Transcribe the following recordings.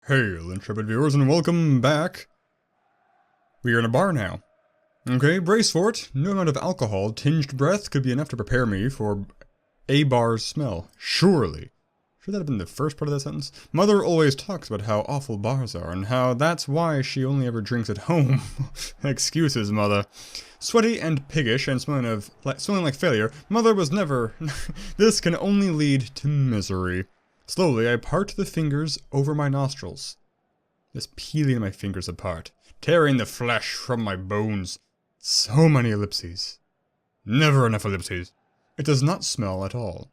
Hail, intrepid viewers, and welcome back. We are in a bar now. Okay, brace for it. No amount of alcohol-tinged breath could be enough to prepare me for a bar's smell. Surely. Should that have been the first part of that sentence? Mother always talks about how awful bars are, and how that's why she only ever drinks at home. Excuses, Mother. Sweaty and piggish and smelling like failure, Mother was never... This can only lead to misery. Slowly, I part the fingers over my nostrils. Just peeling my fingers apart, tearing the flesh from my bones. So many ellipses. Never enough ellipses. It does not smell at all.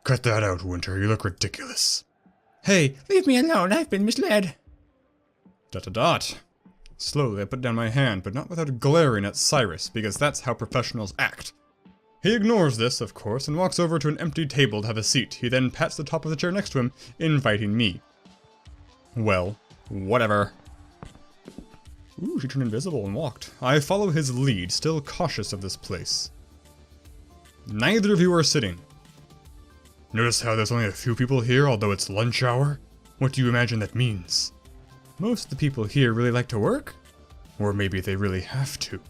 Cut that out, Winter. You look ridiculous. Hey, leave me alone. I've been misled. ... Slowly, I put down my hand, but not without glaring at Cyrus, because that's how professionals act. He ignores this, of course, and walks over to an empty table to have a seat. He then pats the top of the chair next to him, inviting me. Well, whatever. Ooh, she turned invisible and walked. I follow his lead, still cautious of this place. Neither of you are sitting. Notice how there's only a few people here, although it's lunch hour? What do you imagine that means? Most of the people here really like to work? Or maybe they really have to.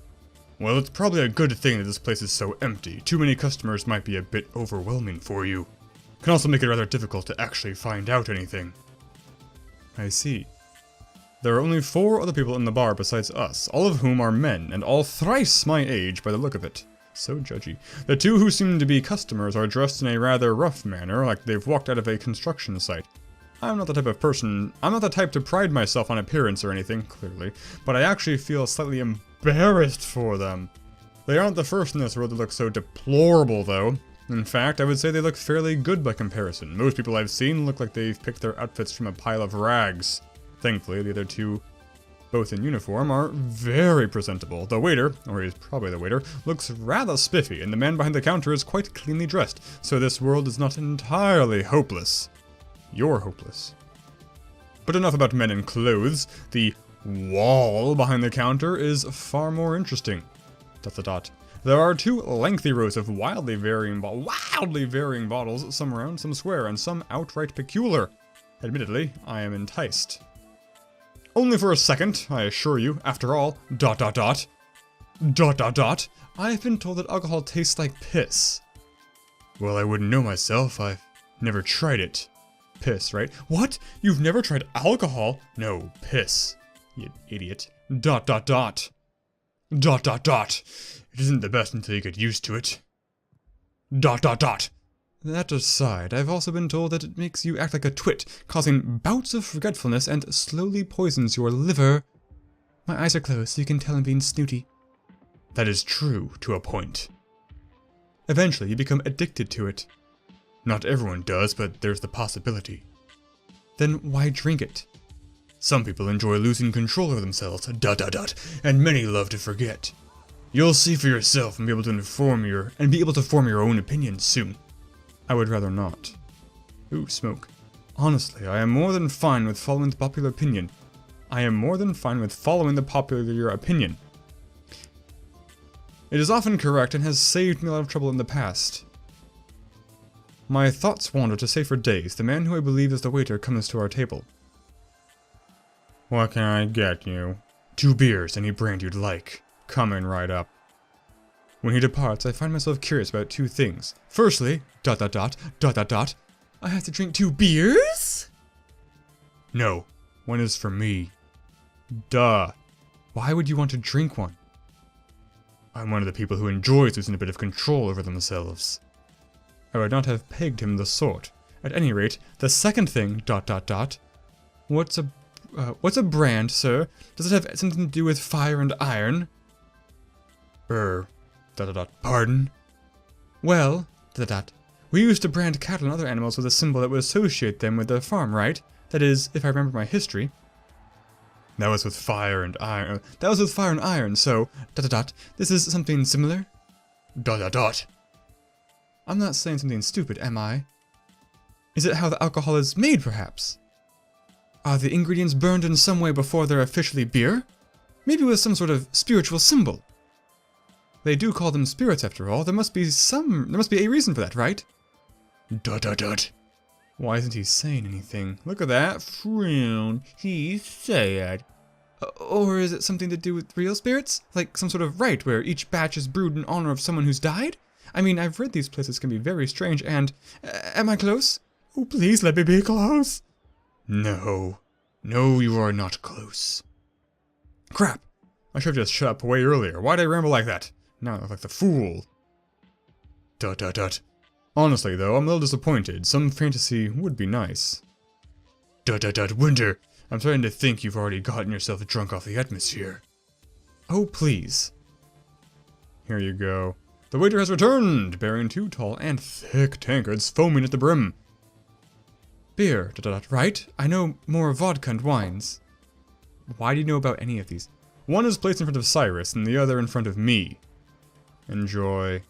Well, it's probably a good thing that this place is so empty. Too many customers might be a bit overwhelming for you. Can also make it rather difficult to actually find out anything. I see. There are only 4 other people in the bar besides us, all of whom are men, and all thrice my age by the look of it. So judgy. The 2 who seem to be customers are dressed in a rather rough manner, like they've walked out of a construction site. I'm not the type of person, I'm not the type to pride myself on appearance or anything, clearly, but I actually feel slightly embarrassed for them. They aren't the first in this world to look so deplorable, though. In fact, I would say they look fairly good by comparison. Most people I've seen look like they've picked their outfits from a pile of rags. Thankfully, the other 2, both in uniform, are very presentable. The waiter, or he's probably the waiter, looks rather spiffy, and the man behind the counter is quite cleanly dressed, so this world is not entirely hopeless. You're hopeless. But enough about men in clothes. The wall behind the counter is far more interesting. ... There are 2 lengthy rows of wildly varying bottles, some round, some square, and some outright peculiar. Admittedly, I am enticed. Only for a second, I assure you. After all, ... I've been told that alcohol tastes like piss. Well, I wouldn't know myself. I've never tried it. Piss, right? What? You've never tried alcohol? No, piss. You idiot. ... It isn't the best until you get used to it. ... That aside, I've also been told that it makes you act like a twit, causing bouts of forgetfulness and slowly poisons your liver. My eyes are closed, so you can tell I'm being snooty. That is true, to a point. Eventually, you become addicted to it. Not everyone does, but there's the possibility. Then why drink it? Some people enjoy losing control over themselves, ... and many love to forget. You'll see for yourself and be able to form your own opinions soon. I would rather not. Ooh, smoke. Honestly, I am more than fine with following the popular opinion. It is often correct and has saved me a lot of trouble in the past. My thoughts wander to say for days. The man who I believe is the waiter comes to our table. What can I get you? 2 beers, any brand you'd like. Coming right up. When he departs, I find myself curious about 2 things. Firstly, ... I have to drink 2 beers? No, one is for me. Duh. Why would you want to drink one? I'm one of the people who enjoys losing a bit of control over themselves. I would not have pegged him the sort. At any rate, the second thing... What's a brand, sir? Does it have something to do with fire and iron? Pardon? Well, we used to brand cattle and other animals with a symbol that would associate them with the farm, right? That is, if I remember my history. That was with fire and iron. So, this is something similar? I'm not saying something stupid, am I? Is it how the alcohol is made, perhaps? Are the ingredients burned in some way before they're officially beer? Maybe with some sort of spiritual symbol. They do call them spirits after all. There must be a reason for that, right? Why isn't he saying anything? Look at that frown. He's sad. Or is it something to do with real spirits? Like some sort of rite where each batch is brewed in honor of someone who's died? I mean, I've read these places can be very strange and... am I close? Oh, please let me be close. No. No, you are not close. Crap. I should have just shut up way earlier. Why'd I ramble like that? Now I look like the fool. Dot dot dot. Honestly though, I'm a little disappointed. Some fantasy would be nice. Dot dot dot. Winter, I'm starting to think you've already gotten yourself drunk off the atmosphere. Oh please. Here you go. The waiter has returned, bearing 2 tall and thick tankards foaming at the brim. Beer, dot dot dot, right? I know more vodka and wines. Why do you know about any of these? One is placed in front of Cyrus and the other in front of me. Enjoy.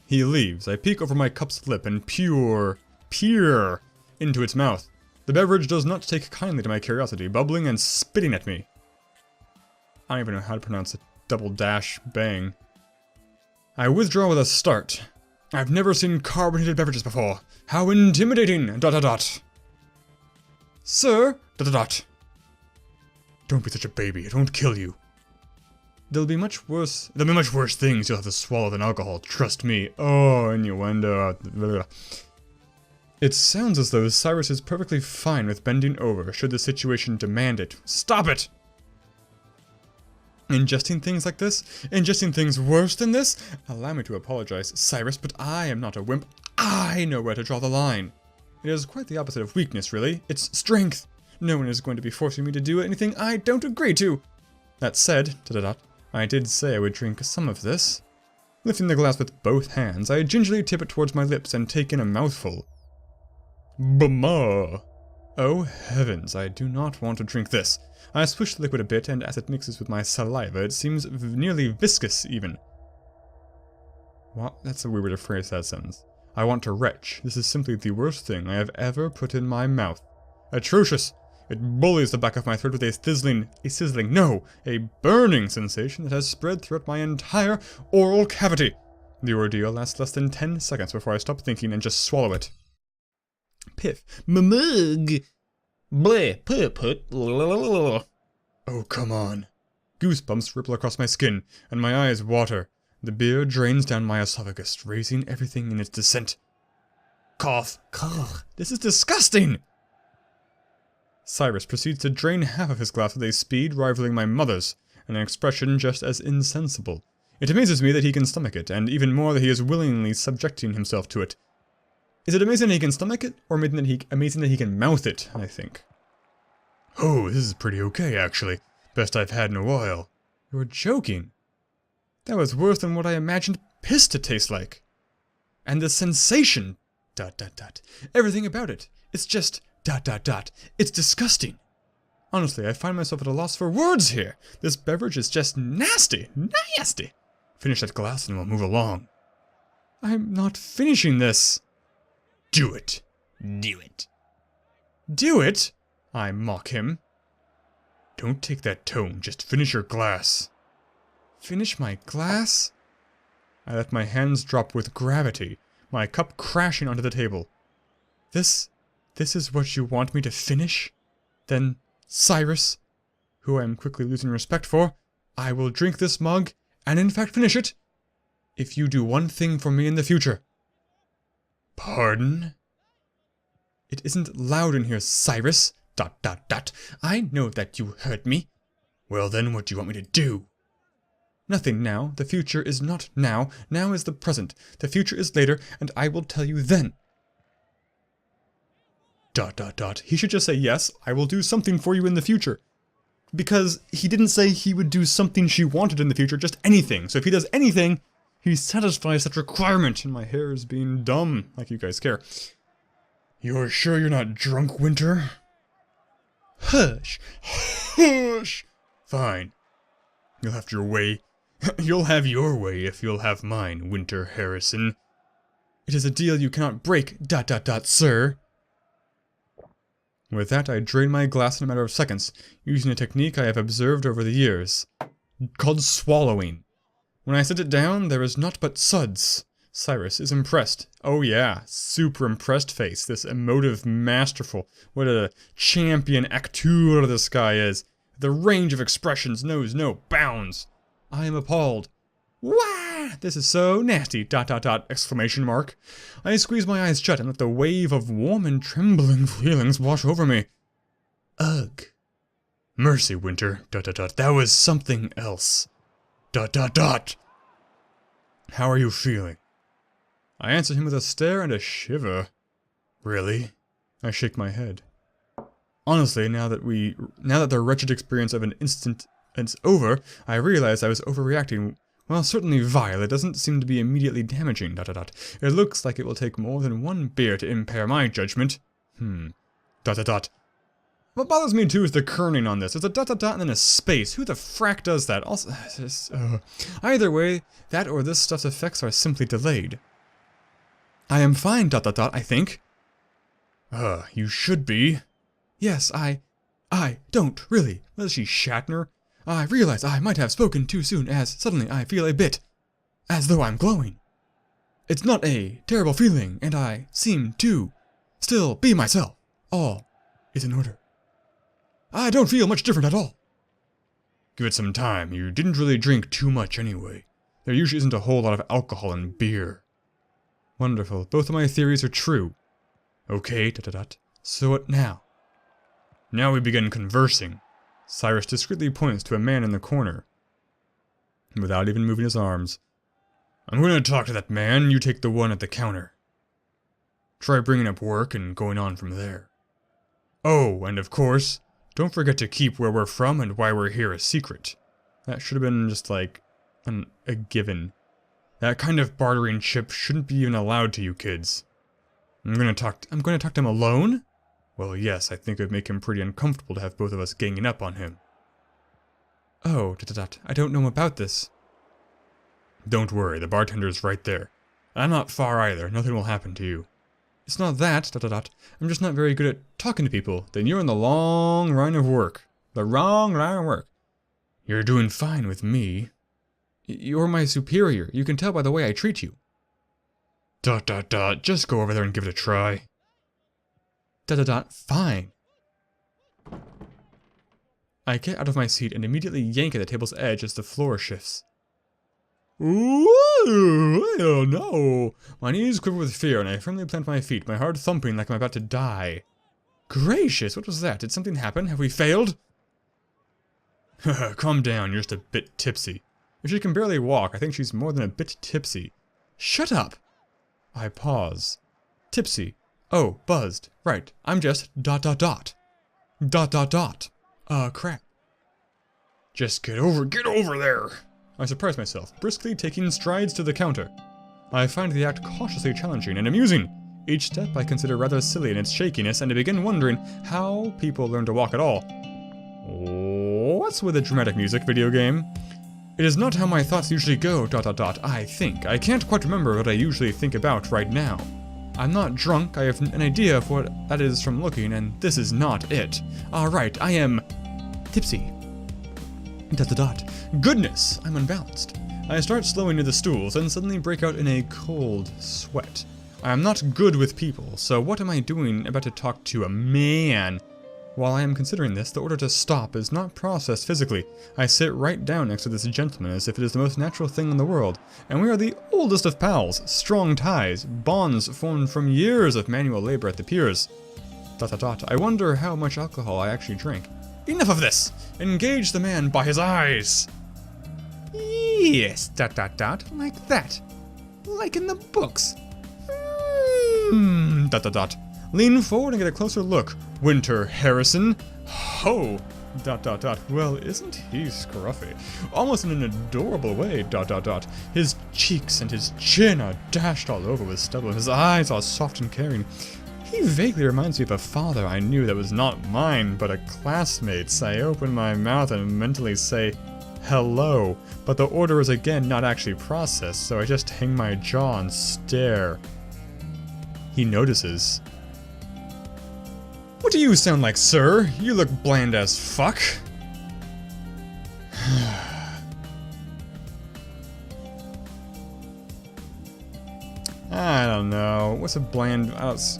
He leaves. I peek over my cup's lip and peer into its mouth. The beverage does not take kindly to my curiosity, bubbling and spitting at me. I don't even know how to pronounce it. Double dash bang. I withdraw with a start. I've never seen carbonated beverages before. How intimidating! Dot dot dot. Sir! Dot dot dot. Don't be such a baby, it won't kill you. There'll be much worse things you'll have to swallow than alcohol, trust me. Oh, innuendo. It sounds as though Cyrus is perfectly fine with bending over should the situation demand it. Stop it! Ingesting things like this? Ingesting things worse than this? Allow me to apologize, Cyrus, but I am not a wimp. I know where to draw the line. It is quite the opposite of weakness, really. It's strength. No one is going to be forcing me to do anything I don't agree to. That said, I did say I would drink some of this. Lifting the glass with both hands, I gingerly tip it towards my lips and take in a mouthful. Bama! Oh heavens, I do not want to drink this. I swish the liquid a bit, and as it mixes with my saliva, it seems nearly viscous, even. What? That's a weird way to phrase that sentence. I want to retch. This is simply the worst thing I have ever put in my mouth. Atrocious! It bullies the back of my throat with a burning sensation that has spread throughout my entire oral cavity. The ordeal lasts less than 10 seconds before I stop thinking and just swallow it. Piff. Mug. Bleh. Put. Oh, come on. Goosebumps ripple across my skin, and my eyes water. The beer drains down my esophagus, raising everything in its descent. Cough. This is disgusting! Cyrus proceeds to drain half of his glass with a speed rivaling my mother's, and an expression just as insensible. It amazes me that he can stomach it, and even more that he is willingly subjecting himself to it. Is it amazing that he can stomach it, or amazing that he can mouth it, I think? Oh, this is pretty okay, actually. Best I've had in a while. You're joking. That was worse than what I imagined piss to taste like. And the sensation... ... Everything about it. It's just... ... It's disgusting. Honestly, I find myself at a loss for words here. This beverage is just nasty. Nasty. Finish that glass and we'll move along. I'm not finishing this. Do it. Do it. Do it? I mock him. Don't take that tone, just finish your glass. Finish my glass? I let my hands drop with gravity, my cup crashing onto the table. This is what you want me to finish? Then, Cyrus, who I am quickly losing respect for, I will drink this mug, and in fact finish it, if you do one thing for me in the future. Pardon? It isn't loud in here, Cyrus. ... I know that you heard me. Well then, what do you want me to do? Nothing now. The future is not now. Now is the present. The future is later, and I will tell you then. ... He should just say, yes, I will do something for you in the future. Because he didn't say he would do something she wanted in the future, just anything. So if he does anything, he satisfies that requirement, and my hair is being dumb, like you guys care. You're sure you're not drunk, Winter? Hush. Hush. Fine. You'll have your way. You'll have your way if you'll have mine, Winter Harrison. It is a deal you cannot break, ... sir. With that, I drain my glass in a matter of seconds, using a technique I have observed over the years, called swallowing. When I set it down, there is naught but suds. Cyrus is impressed. Oh yeah, super impressed face. This emotive, masterful. What a champion acteur this guy is. The range of expressions knows no bounds. I am appalled. Wah! This is so nasty, ... exclamation mark. I squeeze my eyes shut and let the wave of warm and trembling feelings wash over me. Ugh. Mercy, Winter, ... that was something else. ... How are you feeling? I answer him with a stare and a shiver. Really? I shake my head. Honestly, now that the wretched experience of an instant is over, I realize I was overreacting. While certainly vile, it doesn't seem to be immediately damaging, ... It looks like it will take more than one beer to impair my judgment. ... What bothers me too is the kerning on this. There's a ... and then a space. Who the frack does that? Also, either way, that or this stuff's effects are simply delayed. I am fine, ... I think. You should be. Yes, I don't, really. Was she Shatner? I realize I might have spoken too soon, as suddenly I feel a bit as though I'm glowing. It's not a terrible feeling, and I seem to still be myself. All is in order. I don't feel much different at all. Give it some time. You didn't really drink too much anyway. There usually isn't a whole lot of alcohol in beer. Wonderful. Both of my theories are true. Okay, ... So what now? Now we begin conversing. Cyrus discreetly points to a man in the corner, without even moving his arms. I'm going to talk to that man, you take the one at the counter. Try bringing up work and going on from there. Oh, and of course, don't forget to keep where we're from and why we're here a secret. That should have been just like a given. That kind of bartering chip shouldn't be even allowed to you kids. I'm going to talk to him alone? Well, yes, I think it would make him pretty uncomfortable to have both of us ganging up on him. Oh, ... I don't know about this. Don't worry, the bartender's right there. I'm not far either, nothing will happen to you. It's not that, ... I'm just not very good at talking to people. Then you're in the long line of work. The wrong line of work. You're doing fine with me. You're my superior. You can tell by the way I treat you. ... Just go over there and give it a try. ... Fine. I get out of my seat and immediately yank at the table's edge as the floor shifts. Ooh, oh no! My knees quiver with fear and I firmly plant my feet, my heart thumping like I'm about to die. Gracious, what was that? Did something happen? Have we failed? Calm down, you're just a bit tipsy. If she can barely walk, I think she's more than a bit tipsy. Shut up! I pause. Tipsy. Oh, buzzed. Right, I'm just ... crap. Just get over there! I surprise myself, briskly taking strides to the counter. I find the act cautiously challenging and amusing. Each step I consider rather silly in its shakiness, and I begin wondering how people learn to walk at all. What's with the dramatic music video game? It is not how my thoughts usually go, ... I think. I can't quite remember what I usually think about right now. I'm not drunk, I have an idea of what that is from looking, and this is not it. Alright, I am... tipsy. ... Goodness, I'm unbalanced. I start slowing near the stools, and suddenly break out in a cold sweat. I am not good with people, so what am I doing about to talk to a man? While I am considering this, the order to stop is not processed physically. I sit right down next to this gentleman as if it is the most natural thing in the world, and we are the oldest of pals, strong ties, bonds formed from years of manual labor at the piers. ... I wonder how much alcohol I actually drink. Enough of this! Engage the man by his eyes! Yes, ... like that. Like in the books. Lean forward and get a closer look. Winter Harrison. Ho! ... Well, isn't he scruffy? Almost in an adorable way, ... His cheeks and his chin are dashed all over with stubble, and his eyes are soft and caring. He vaguely reminds me of a father I knew that was not mine, but a classmate's. I open my mouth and mentally say, hello, but the order is again not actually processed, so I just hang my jaw and stare. He notices. What do you sound like, sir? You look bland as fuck. I don't know. What's a bland... let's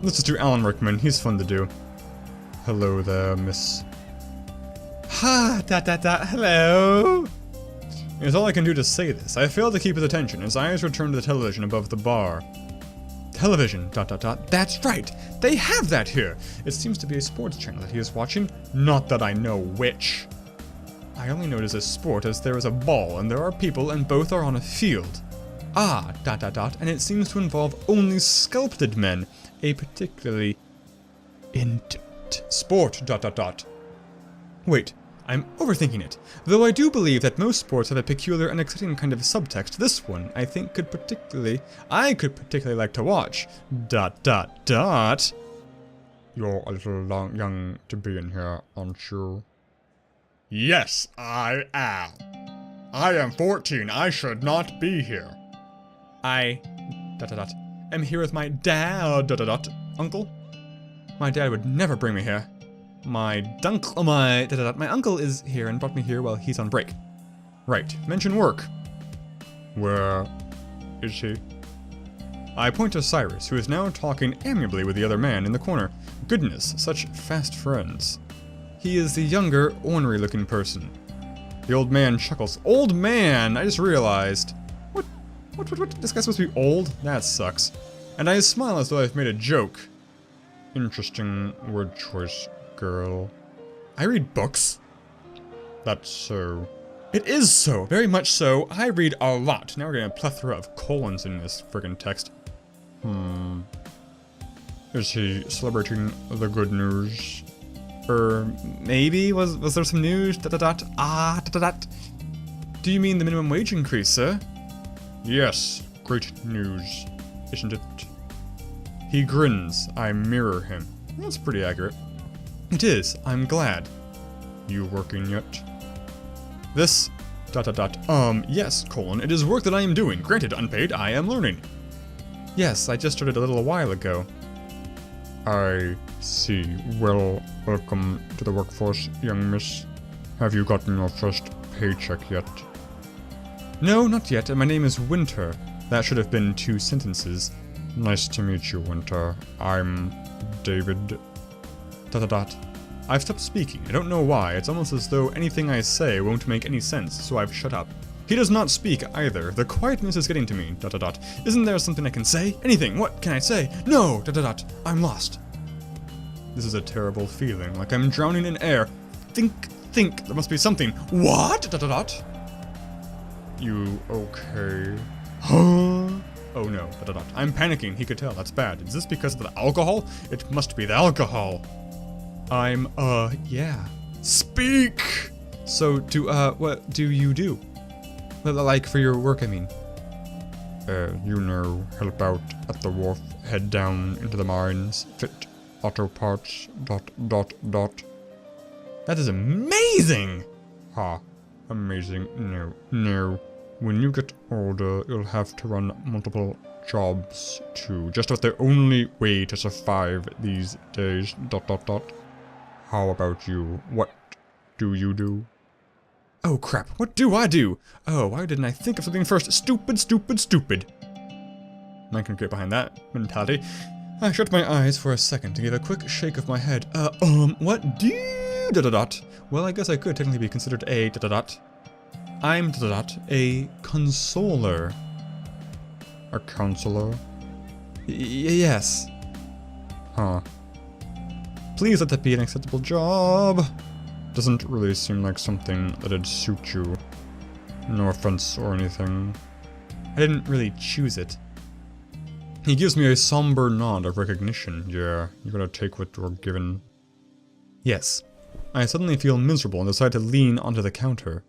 just do Alan Rickman. He's fun to do. Hello there, miss. Ha! Hello! It's all I can do to say this. I failed to keep his attention. His eyes returned to the television above the bar. Television, That's right! They have that here! It seems to be a sports channel that he is watching. Not that I know which. I only know it is a sport as there is a ball and there are people and both are on a field. Ah, and it seems to involve only sculpted men. A particularly intimate sport, Wait, I'm overthinking it. Though I do believe that most sports have a peculiar and exciting kind of subtext, this one, I think, I could particularly like to watch. You're a little young to be in here, aren't you? Yes, I am. I am 14. I should not be here. I... am here with my dad, uncle. My dad would never bring me here. My uncle is here and brought me here while he's on break. Right, mention work. Where is he? I point to Cyrus, who is now talking amiably with the other man in the corner. Goodness, such fast friends. He is the younger, ornery-looking person. The old man chuckles. Old man! I just realized. What? This guy's supposed to be old? That sucks. And I smile as though I've made a joke. Interesting word choice, girl. I read books. That's so. It is so, very much so. I read a lot. Now we're getting a plethora of colons in this friggin' text. Is he celebrating the good news? Or maybe? Was there some news? Do you mean the minimum wage increase, sir? Yes, great news, isn't it? He grins. I mirror him. That's pretty accurate. It is. I'm glad. You working yet? This... yes, it is work that I am doing. Granted, unpaid, I am learning. Yes, I just started a little while ago. I see. Well, welcome to the workforce, young miss. Have you gotten your first paycheck yet? No, not yet. My name is Winter. That should have been 2 sentences. Nice to meet you, Winter. I'm David... I've stopped speaking. I don't know why. It's almost as though anything I say won't make any sense, so I've shut up. He does not speak either. The quietness is getting to me. Isn't there something I can say? Anything. What can I say? No. I'm lost. This is a terrible feeling, like I'm drowning in air. Think. There must be something. What? You okay? Huh? Oh no. I'm panicking. He could tell. That's bad. Is this because of the alcohol? It must be the alcohol. Yeah. Speak! So, what do you do? Like, for your work, I mean. Help out at the wharf, head down into the mines, fit auto parts, ... That is amazing! Ha. Amazing. No. When you get older, you'll have to run multiple jobs, too. Just about the only way to survive these days, ... How about you? What do you do? Oh crap, what do I do? Oh, why didn't I think of something first? Stupid. I can get behind that mentality. I shut my eyes for a second to give a quick shake of my head. What do you... Well, I guess I could technically be considered a... I'm... a consoler. A counselor? Yes. Huh. Please let that be an acceptable job. Doesn't really seem like something that'd suit you. No offense or anything. I didn't really choose it. He gives me a somber nod of recognition. Yeah, you gotta take what you're given. Yes. I suddenly feel miserable and decide to lean onto the counter.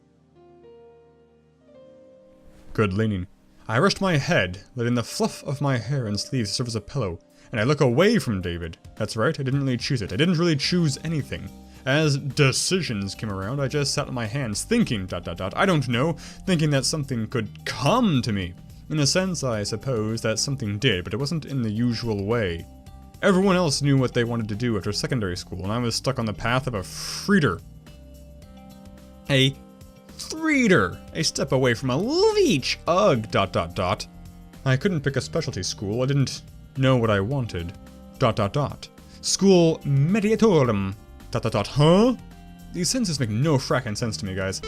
Good leaning. I rest my head, letting the fluff of my hair and sleeves serve as a pillow. And I look away from David. That's right, I didn't really choose it. I didn't really choose anything. As decisions came around, I just sat on my hands thinking, I don't know, thinking that something could come to me. In a sense, I suppose that something did, but it wasn't in the usual way. Everyone else knew what they wanted to do after secondary school, and I was stuck on the path of a freeder. A reader, a step away from a leech. Ugh, ... I couldn't pick a specialty school, I didn't know what I wanted. ... School mediatorum. ... Huh? These sentences make no fracking sense to me, guys.